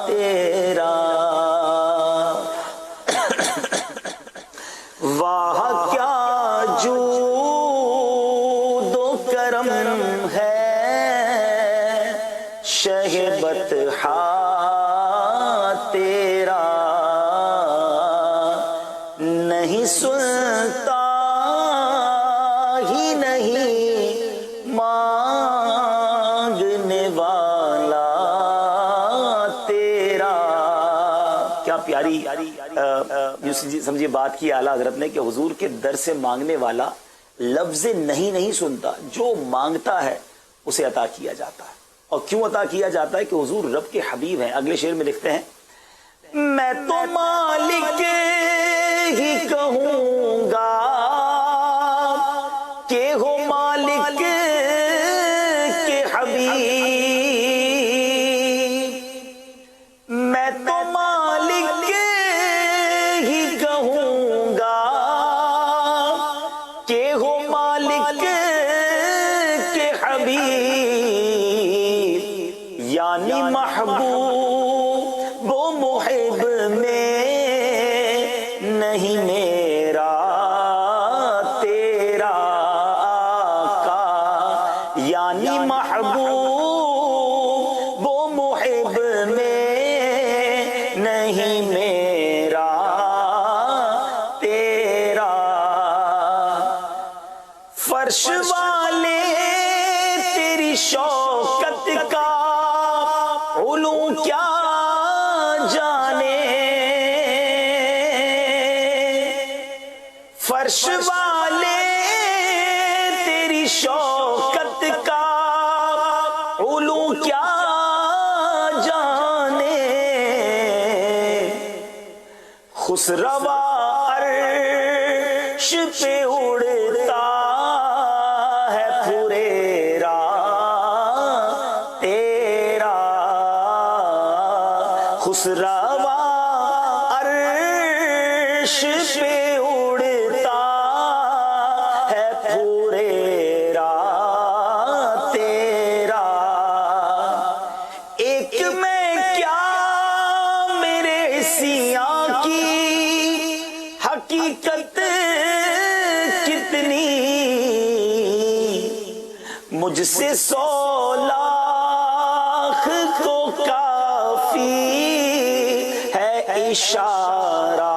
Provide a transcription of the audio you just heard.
تیرا واہ کیا جود و کرم ہے شہ بطحا تیرا نہیں سنتا ہی نہیں مانگنے والا تیرا. کیا پیاری سمجھے بات کی اعلیٰ حضرت نے کہ حضور کے در سے مانگنے والا لفظ نہیں سنتا، جو مانگتا ہے اسے عطا کیا جاتا ہے. اور کیوں عطا کیا جاتا ہے؟ کہ حضور رب کے حبیب ہیں. اگلے شعر میں لکھتے ہیں میں تو مالک ہی کہوں گا کہ ہو مالک کے حبیب. میں تو مالک ہی کہوں گا کہ ہو مالک کے حبیب، یعنی محبوب و محب میں نہیں میرا تیرا آقا، یعنی محبوب و محب میں نہیں میرا تیرا. فرش والے تیری شوکت کا علو کیا جانے، فرش والے تیری شوکت کا علو کیا جانے. خسروا عرش پہ اڑتا ہے پھریرا تیرا، خسروا عرش پہ اڑتا ہے پھریرا تیرا. ایک میں کیا میرے حصیاں کی حقیقت کتنی، مجھ سے 100 لاکھ تو کافی ہے اشارہ